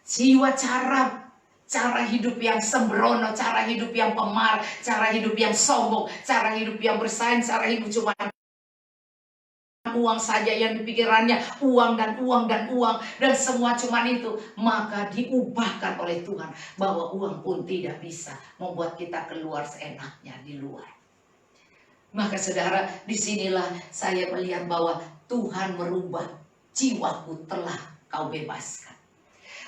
Jiwa cara hidup yang sembrono, cara hidup yang pemarah, cara hidup yang sombong, cara hidup yang bersaing, cara hidup cuma uang saja yang dipikirannya, uang dan uang dan uang, dan semua cuman itu. Maka diubahkan oleh Tuhan bahwa uang pun tidak bisa membuat kita keluar seenaknya di luar. Maka saudara, disinilah saya melihat bahwa Tuhan merubah, jiwaku telah kau bebaskan.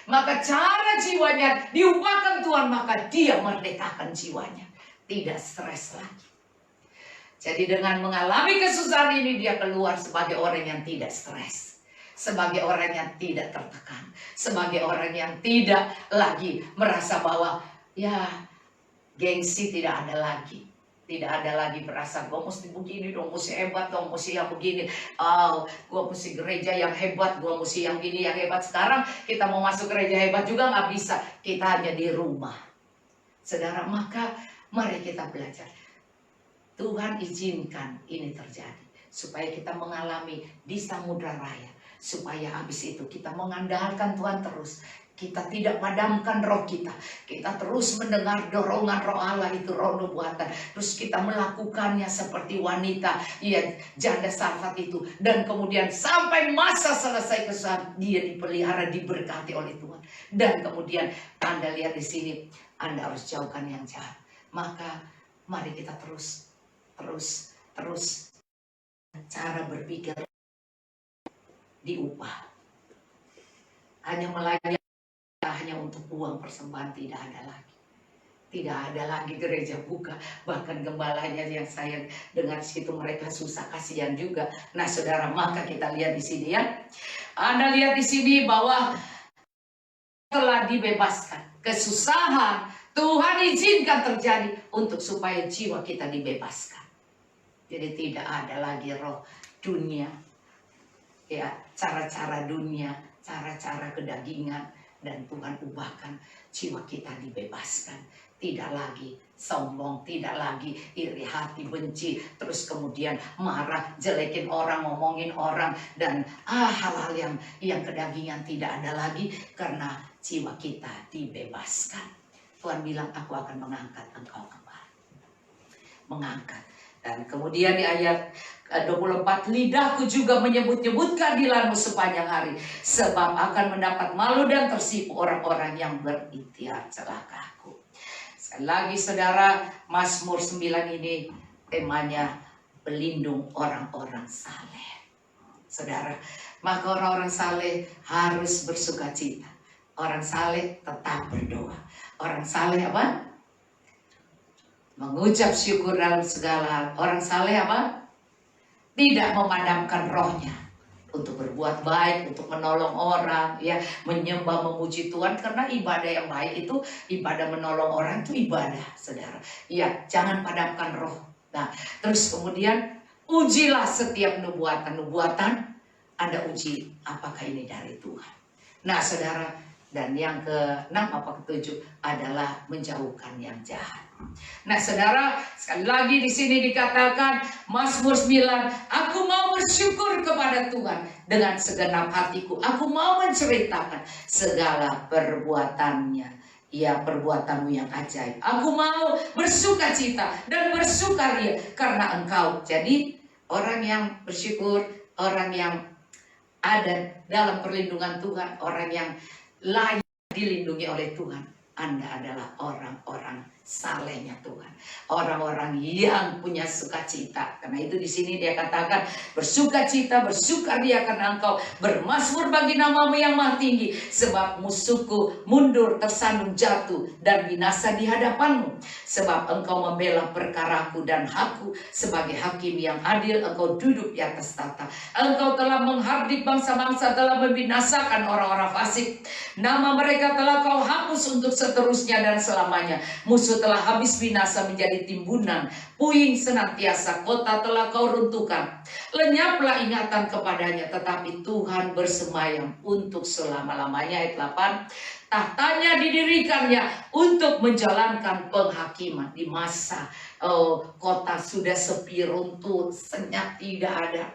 Maka cara jiwanya diubahkan Tuhan, maka dia merdekakan jiwanya, tidak stres lagi. Jadi dengan mengalami kesusahan ini, dia keluar sebagai orang yang tidak stres, sebagai orang yang tidak tertekan, sebagai orang yang tidak lagi merasa bahwa ya gengsi tidak ada lagi. Tidak ada lagi merasa gue mesti begini dong, mesti hebat dong, mesti yang begini. Oh, gue mesti gereja yang hebat, gue mesti yang gini yang hebat. Sekarang kita mau masuk gereja hebat juga nggak bisa. Kita hanya di rumah. Saudara, maka mari kita belajar. Tuhan izinkan ini terjadi supaya kita mengalami di samudra raya, supaya habis itu kita mengandalkan Tuhan terus. Kita tidak padamkan roh kita. Kita terus mendengar dorongan roh Allah itu, roh nubuatan. Terus kita melakukannya seperti wanita, ya, janda Sarfat itu. Dan kemudian sampai masa selesai kesusahan, dia dipelihara, diberkati oleh Tuhan. Dan kemudian Anda lihat di sini, Anda harus jauhkan yang jahat. Maka mari kita terus cara berpikir diubah. Hanya melayani hanya untuk uang persembahan tidak ada lagi. Tidak ada lagi gereja buka. Bahkan gembalanya yang saya dengar situ mereka susah, kasihan juga. Nah saudara, maka kita lihat di sini ya. Anda lihat di sini bahwa telah dibebaskan. Kesusahan Tuhan izinkan terjadi untuk supaya jiwa kita dibebaskan. Jadi tidak ada lagi roh dunia, ya, cara-cara dunia, cara-cara kedagingan, Dan Tuhan ubahkan jiwa kita dibebaskan. Tidak lagi sombong, tidak lagi iri hati, benci, terus kemudian marah, jelekin orang, ngomongin orang, dan hal-hal yang kedagingan tidak ada lagi, karena jiwa kita dibebaskan. Tuhan bilang, aku akan mengangkat engkau kembali. Mengangkat. Dan kemudian di ayat 24, lidahku juga menyebut-nyebutkan dilamu sepanjang hari, sebab akan mendapat malu dan tersipu orang-orang yang berikhtiar celakaku. Sekali lagi saudara, Mazmur 9 ini temanya pelindung orang-orang saleh. Saudara, maka orang-orang saleh harus bersuka cita. Orang saleh tetap berdoa. Orang saleh apa? Mengucap syukur dalam segala. Orang saleh apa? Tidak memadamkan rohnya untuk berbuat baik, untuk menolong orang, ya, menyembah, memuji Tuhan. Karena ibadah yang baik itu, ibadah menolong orang itu ibadah, saudara. Ya, jangan padamkan roh. Nah, terus kemudian ujilah setiap nubuatan. Anda uji apakah ini dari Tuhan. Nah, saudara, dan yang ke-6 apa ke-7 adalah menjauhkan yang jahat. Nah, saudara, sekali lagi di sini dikatakan Mazmur 9, aku mau bersyukur kepada Tuhan dengan segenap hatiku. Aku mau menceritakan segala perbuatannya. Ya, perbuatanmu yang ajaib. Aku mau bersuka cita dan bersukaria karena engkau. Jadi, orang yang bersyukur, orang yang ada dalam perlindungan Tuhan, orang yang layak dilindungi oleh Tuhan, Anda adalah orang-orang salehnya Tuhan, orang-orang yang punya sukacita. Karena itu di sini dia katakan bersukacita, bersukaria karena engkau bermazmur bagi namamu yang maha tinggi, sebab musuhku mundur, tersandung, jatuh dan binasa di hadapanmu. Sebab engkau membela perkaraku dan hakku sebagai hakim yang adil, engkau duduk di atas tahta. Engkau telah menghardik bangsa-bangsa, telah membinasakan orang-orang fasik. Nama mereka telah kau hapus untuk seterusnya dan selamanya. Musuh telah habis binasa menjadi timbunan, puing senantiasa, kota telah kau runtuhkan. Lenyaplah ingatan kepadanya, tetapi Tuhan bersemayam untuk selama-lamanya. Ayat 8, tahtanya didirikannya untuk menjalankan penghakiman di masa kota sudah sepi, runtuh, senyap, tidak ada.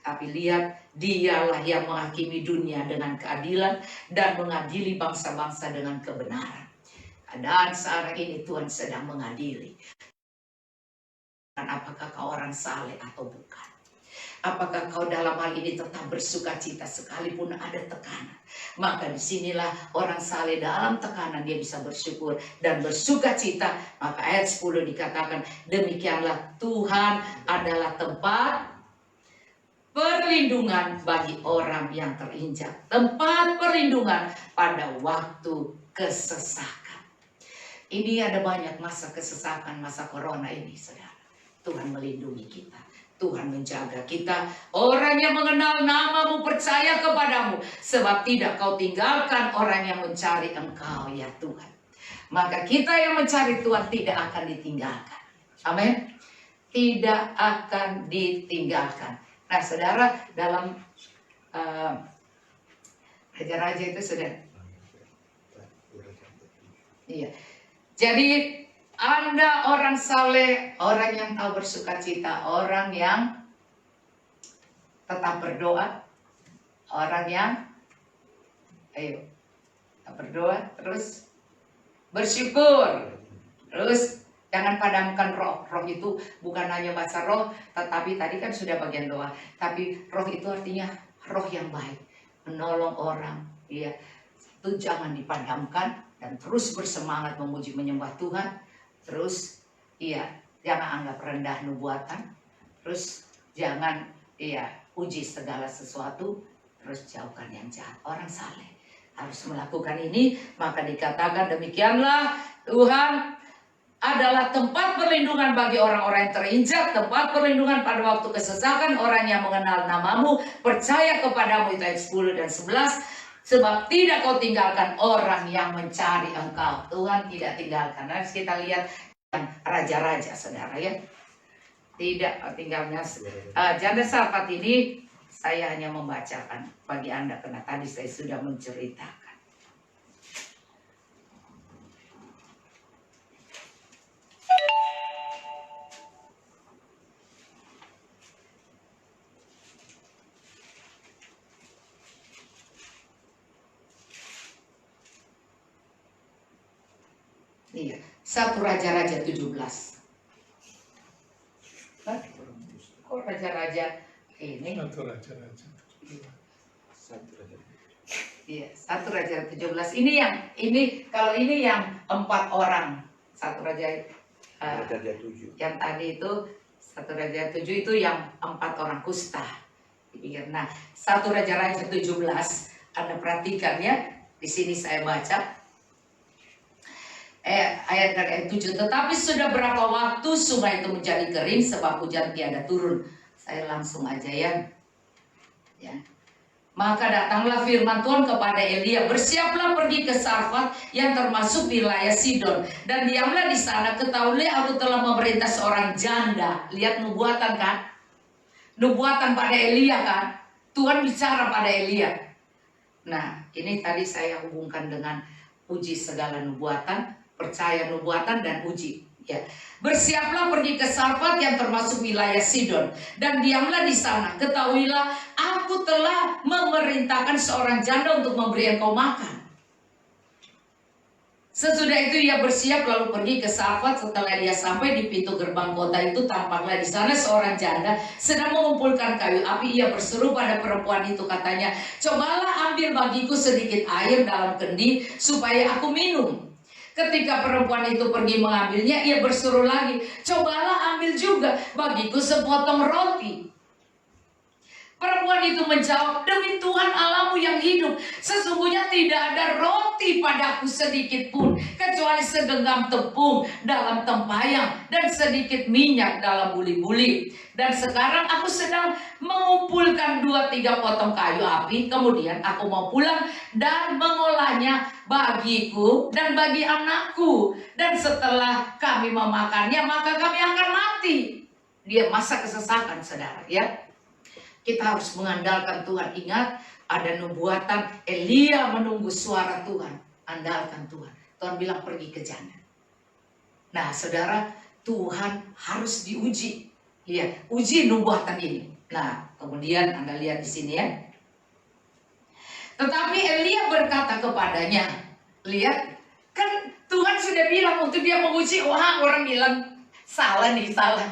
Tapi lihat, dialah yang menghakimi dunia dengan keadilan dan mengadili bangsa-bangsa dengan kebenaran. Dan saat ini Tuhan sedang mengadili. Dan apakah kau orang saleh atau bukan? Apakah kau dalam hal ini tetap bersuka cita sekalipun ada tekanan? Maka disinilah orang saleh dalam tekanan dia bisa bersyukur dan bersuka cita. Maka ayat 10 dikatakan, demikianlah Tuhan adalah tempat perlindungan bagi orang yang terinjak. Tempat perlindungan pada waktu kesesakan. Ini ada banyak masa kesesakan, masa corona ini, saudara. Tuhan melindungi kita. Tuhan menjaga kita. Orang yang mengenal namamu percaya kepadamu. Sebab tidak kau tinggalkan orang yang mencari engkau, ya Tuhan. Maka kita yang mencari Tuhan tidak akan ditinggalkan. Amin. Tidak akan ditinggalkan. Nah, saudara, dalam Raja-Raja itu sudah. Iya. Jadi Anda orang saleh, orang yang tahu bersuka cita, orang yang tetap berdoa, orang yang berdoa, terus bersyukur, terus jangan padamkan roh. Roh itu bukan hanya bahasa roh, tetapi tadi kan sudah bagian doa. Tapi roh itu artinya roh yang baik, menolong orang. Ya, itu jangan dipadamkan dan terus bersemangat memuji menyembah Tuhan. Terus, jangan anggap rendah nubuatan. Terus jangan, uji segala sesuatu. Terus jauhkan yang jahat. Orang saleh harus melakukan ini. Maka dikatakan demikianlah Tuhan adalah tempat perlindungan bagi orang-orang yang terinjak, tempat perlindungan pada waktu kesesakan, orang yang mengenal namamu, percaya kepadamu. Itu ayat 10 dan 11. Sebab tidak kau tinggalkan orang yang mencari engkau. Tuhan tidak tinggalkan. Nah, kita lihat yang raja-raja, saudara, ya. Tidak tinggalnya. Janda Sarfat ini saya hanya membacakan bagi Anda karena tadi saya sudah menceritakan. Iya, 1 Raja-Raja 17. Hah? Kok Raja-Raja ini? 1 Raja-Raja. Iya, 1 Raja 17. Ini kalau ini yang 4 orang. 1 Raja Raja 7. yang tadi itu 1 Raja 7 itu yang 4 orang kusta. Dipikir. Nah, 1 Raja-Raja 17, Anda perhatikan ya. Di sini saya baca ayat dari ayat 7. Tetapi sudah berapa waktu sungai itu menjadi kering sebab hujan tiada turun. Saya langsung aja ya. Maka datanglah firman Tuhan kepada Elia, bersiaplah pergi ke Sarfat yang termasuk wilayah Sidon, dan diamlah di sana, ketahuilah aku telah memerintah seorang janda. Lihat nubuatan kan? Nubuatan pada Elia kan? Tuhan bicara pada Elia. Nah, ini tadi saya hubungkan dengan uji segala nubuatan, percaya nubuatan dan uji. Ya. Bersiaplah pergi ke Sarfat yang termasuk wilayah Sidon, dan diamlah di sana, ketahuilah aku telah memerintahkan seorang janda untuk memberi engkau makan. Sesudah itu ia bersiap lalu pergi ke Sarfat. Setelah ia sampai di pintu gerbang kota itu, tampaklah di sana seorang janda sedang mengumpulkan kayu api. Ia berseru pada perempuan itu, katanya, cobalah ambil bagiku sedikit air dalam kendi supaya aku minum. Ketika perempuan itu pergi mengambilnya, ia berseru lagi, cobalah ambil juga bagiku sepotong roti. Perempuan itu menjawab, demi Tuhan Allahmu yang hidup, sesungguhnya tidak ada roti padaku sedikit pun, kecuali segenggam tepung dalam tempayang dan sedikit minyak dalam buli-buli. Dan sekarang aku sedang mengumpulkan 2-3 potong kayu api, kemudian aku mau pulang dan mengolahnya bagiku dan bagi anakku. Dan setelah kami memakannya, maka kami akan mati. Dia masa kesesakan, saudara, ya. Kita harus mengandalkan Tuhan. Ingat, ada nubuatan Elia menunggu suara Tuhan. Andalkan Tuhan. Tuhan bilang pergi ke janda. Nah, saudara, Tuhan harus diuji. Lihat, uji nubuatan ini. Nah, kemudian Anda lihat di sini ya. Tetapi Elia berkata kepadanya, lihat, kan Tuhan sudah bilang untuk dia menguji. Wah, orang bilang salah nih, salah.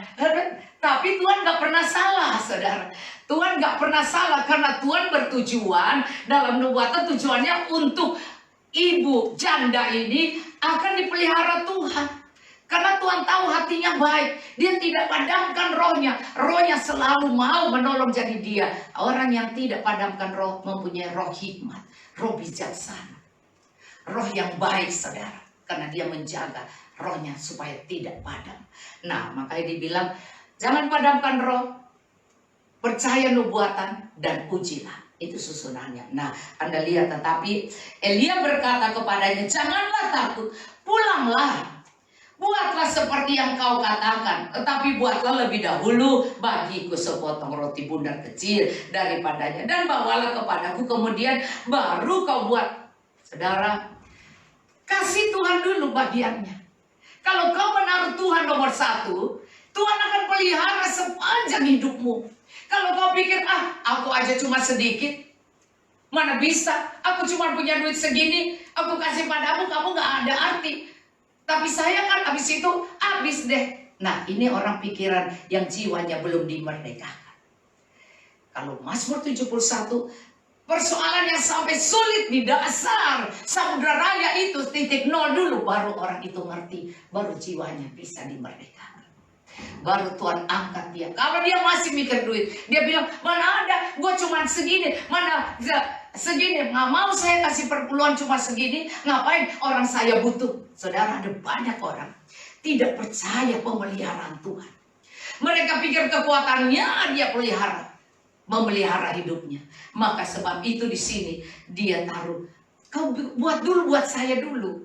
Tapi Tuhan gak pernah salah, saudara. Tuhan gak pernah salah karena Tuhan bertujuan dalam nubuatan, tujuannya untuk ibu janda ini akan dipelihara Tuhan. Karena Tuhan tahu hatinya baik. Dia tidak padamkan rohnya. Rohnya selalu mau menolong, jadi dia orang yang tidak padamkan roh, mempunyai roh hikmat, roh bijaksana, roh yang baik, saudara. Karena dia menjaga rohnya supaya tidak padam. Nah, makanya dibilang jangan padamkan roh, percaya nubuatan, dan ujilah. Itu susunannya. Nah, Anda lihat, tetapi Elia berkata kepadanya, janganlah takut, pulanglah. Buatlah seperti yang kau katakan, tetapi buatlah lebih dahulu bagiku sepotong roti bundar kecil daripadanya, dan bawalah kepadaku, kemudian baru kau buat. Saudara, kasih Tuhan dulu bagiannya. Kalau kau menaruh Tuhan nomor 1, Tuhan akan pelihara sepanjang hidupmu. Kalau kau pikir, aku aja cuma sedikit, mana bisa, aku cuma punya duit segini, aku kasih padamu, kamu gak ada arti. Tapi saya kan habis itu, habis deh. Nah, ini orang pikiran yang jiwanya belum dimerdekakan. Kalau Mazmur 71, persoalan yang sampai sulit di dasar samudra raya itu, titik nol dulu, baru orang itu ngerti, baru jiwanya bisa dimerdekakan. Baru Tuhan angkat dia. Kalau dia masih mikir duit, dia bilang, mana ada, gue cuma segini, mana segini, nggak mau saya kasih perpuluhan cuma segini, ngapain, orang saya butuh. Saudara, ada banyak orang tidak percaya pemeliharaan Tuhan. Mereka pikir kekuatannya dia pelihara, memelihara hidupnya. Maka sebab itu di sini dia taruh, kau buat dulu, buat saya dulu.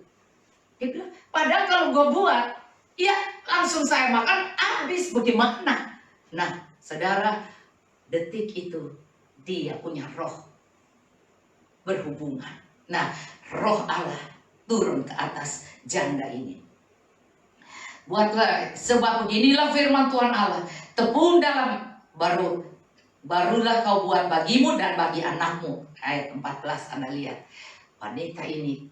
Dia bilang, padahal kalau gue buat, ya langsung saya makan, habis, bagaimana? Nah, saudara, detik itu dia punya roh berhubungan. Nah, roh Allah turun ke atas janda ini. Buatlah, sebab beginilah firman Tuhan Allah, tepung dalam barulah kau buat bagimu dan bagi anakmu. Ayat 14 Anda lihat. Wanita ini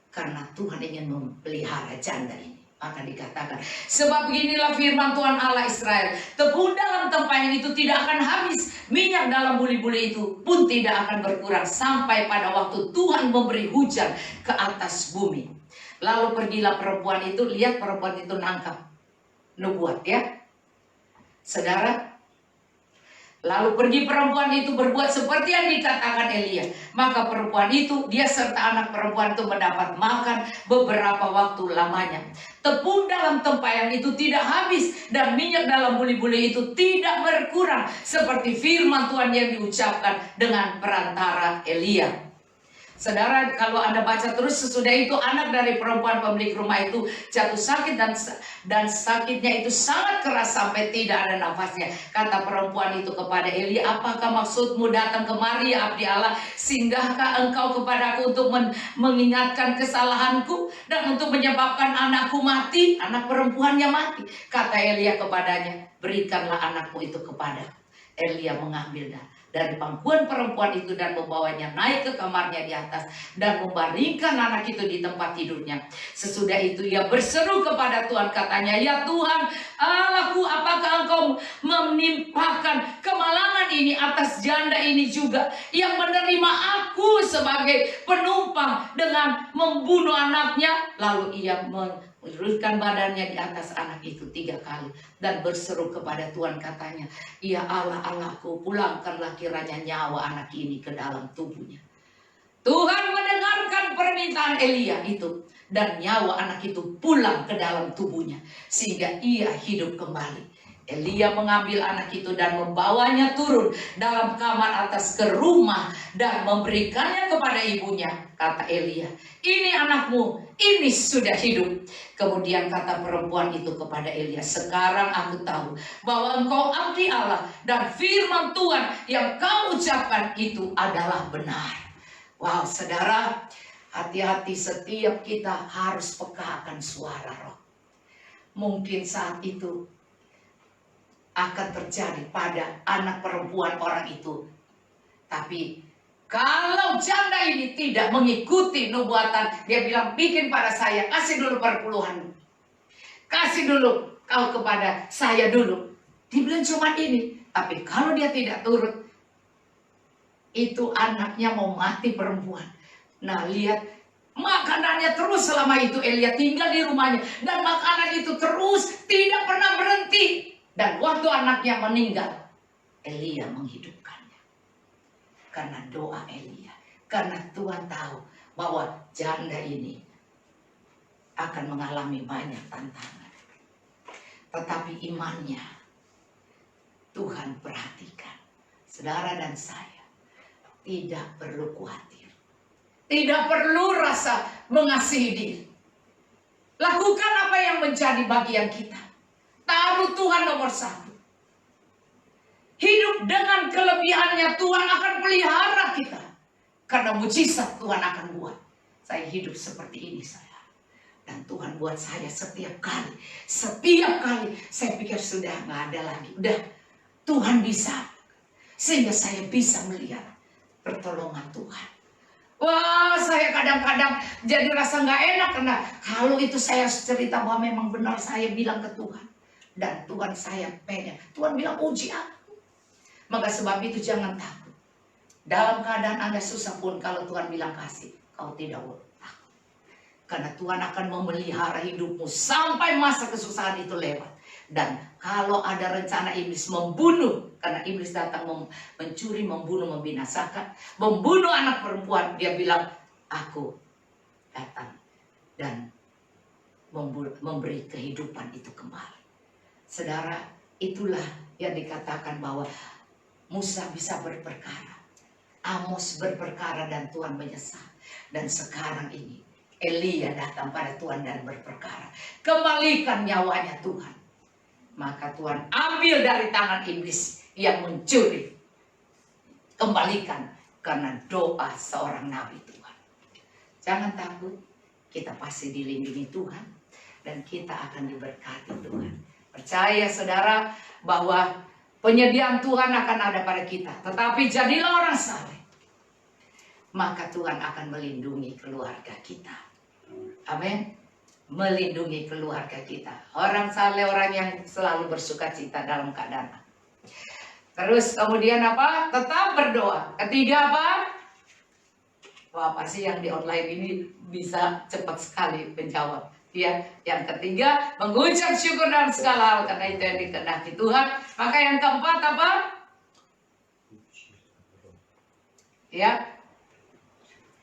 Karena Tuhan ingin memelihara janda ini. Maka dikatakan, sebab beginilah firman Tuhan Allah Israel, tepung dalam tempayan itu tidak akan habis, minyak dalam buli-buli itu pun tidak akan berkurang, sampai pada waktu Tuhan memberi hujan ke atas bumi. Lalu pergilah perempuan itu, lihat perempuan itu nangkap nubuat ya, saudara. Lalu pergi perempuan itu berbuat seperti yang dikatakan Elia. Maka perempuan itu, dia serta anak perempuan itu mendapat makan beberapa waktu lamanya. Tepung dalam tempayan itu tidak habis, dan minyak dalam buli-buli itu tidak berkurang, seperti firman Tuhan yang diucapkan dengan perantara Elia. Saudara, kalau Anda baca terus, sesudah itu anak dari perempuan pemilik rumah itu jatuh sakit, dan sakitnya itu sangat keras sampai tidak ada nafasnya. Kata perempuan itu kepada Eli, apakah maksudmu datang kemari ya abdi Allah? Singgahkah engkau kepadaku untuk mengingatkan kesalahanku dan untuk menyebabkan anakku mati? Anak perempuannya mati. Kata Elia kepadanya, berikanlah anakmu itu kepada. Elia mengambil dari pangkuan perempuan itu dan membawanya naik ke kamarnya di atas dan membaringkan anak itu di tempat tidurnya. Sesudah itu ia berseru kepada Tuhan, katanya, ya Tuhan Allahku, apakah engkau menimpakan kemalangan ini atas janda ini juga, yang menerima aku sebagai penumpang dengan membunuh anaknya? Lalu ia menurunkan badannya di atas anak itu 3 kali dan berseru kepada Tuhan, katanya, ya Allah Allahku, pulangkanlah kiranya nyawa anak ini ke dalam tubuhnya. Tuhan mendengarkan permintaan Elia itu, dan nyawa anak itu pulang ke dalam tubuhnya sehingga ia hidup kembali. Elia mengambil anak itu dan membawanya turun dalam kamar atas ke rumah dan memberikannya kepada ibunya. Kata Elia, ini anakmu, ini sudah hidup. Kemudian kata perempuan itu kepada Elia, sekarang aku tahu bahwa engkau abdi Allah dan firman Tuhan yang kau ucapkan itu adalah benar. Wow, saudara, hati-hati, setiap kita harus peka akan suara roh. Mungkin saat itu akan terjadi pada anak perempuan orang itu. Tapi kalau janda ini tidak mengikuti nubuatan, dia bilang, bikin pada saya, kasih dulu perpuluhan, kasih dulu kau kepada saya dulu. Dia bilang cuma ini. Tapi kalau dia tidak turut, itu anaknya mau mati perempuan. Nah lihat, makanannya terus selama itu Elia tinggal di rumahnya, dan makanan itu terus tidak pernah berhenti. Dan waktu anaknya meninggal, Elia menghidupkannya. Karena doa Elia. Karena Tuhan tahu bahwa janda ini akan mengalami banyak tantangan. Tetapi imannya Tuhan perhatikan. Saudara dan saya tidak perlu khawatir. Tidak perlu rasa mengasihi diri. Lakukan apa yang menjadi bagian kita. Taruh Tuhan nomor 1. Hidup dengan kelebihannya, Tuhan akan pelihara kita. Karena mujizat Tuhan akan buat. Saya hidup seperti ini saya. Dan Tuhan buat saya setiap kali. Setiap kali saya pikir sudah gak ada lagi. Udah, Tuhan bisa. Sehingga saya bisa melihat pertolongan Tuhan. Wah, saya kadang-kadang jadi rasa gak enak. Karena kalau itu saya cerita bahwa memang benar saya bilang ke Tuhan. Dan Tuhan saya pengen. Tuhan bilang uji aku. Maka sebab itu jangan takut. Dalam keadaan Anda susah pun, kalau Tuhan bilang kasih, kau tidak boleh takut. Karena Tuhan akan memelihara hidupmu sampai masa kesusahan itu lewat. Dan kalau ada rencana iblis membunuh, karena iblis datang mencuri, membunuh, membinasakan, membunuh anak perempuan, dia bilang, aku datang dan memberi kehidupan itu kembali. Saudara, itulah yang dikatakan bahwa Musa bisa berperkara, Amos berperkara dan Tuhan menyesal. Dan sekarang ini Elia datang pada Tuhan dan berperkara, kembalikan nyawanya Tuhan. Maka Tuhan ambil dari tangan iblis yang mencuri, kembalikan karena doa seorang nabi Tuhan. Jangan takut, kita pasti dilindungi Tuhan dan kita akan diberkati Tuhan. Percaya saudara bahwa penyediaan Tuhan akan ada pada kita. Tetapi jadilah orang saleh, maka Tuhan akan melindungi keluarga kita. Amin. Melindungi keluarga kita. Orang saleh orang yang selalu bersuka cita dalam keadaan. Terus kemudian apa? Tetap berdoa. Ketiga apa? Wah, apa sih yang di online ini bisa cepat sekali menjawab. Ya, yang ketiga, mengucap syukur dalam segala hal karena itu yang dikehendaki Tuhan. Maka yang keempat apa? Ya.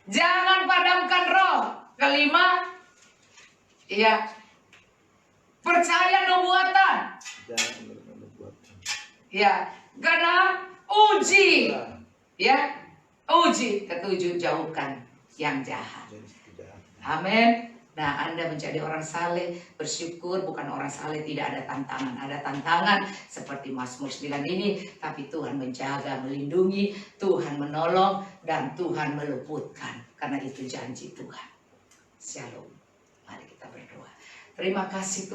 Jangan padamkan roh. Kelima, ya. Percaya nubuatan. Ya, karena uji. Ya. Uji. Ketujuh, jauhkan yang jahat. Amin. Nah, Anda menjadi orang saleh, bersyukur. Bukan orang saleh tidak ada tantangan. Ada tantangan seperti Mazmur 9 ini. Tapi Tuhan menjaga, melindungi, Tuhan menolong, dan Tuhan meluputkan. Karena itu janji Tuhan. Shalom. Mari kita berdoa. Terima kasih Tuhan.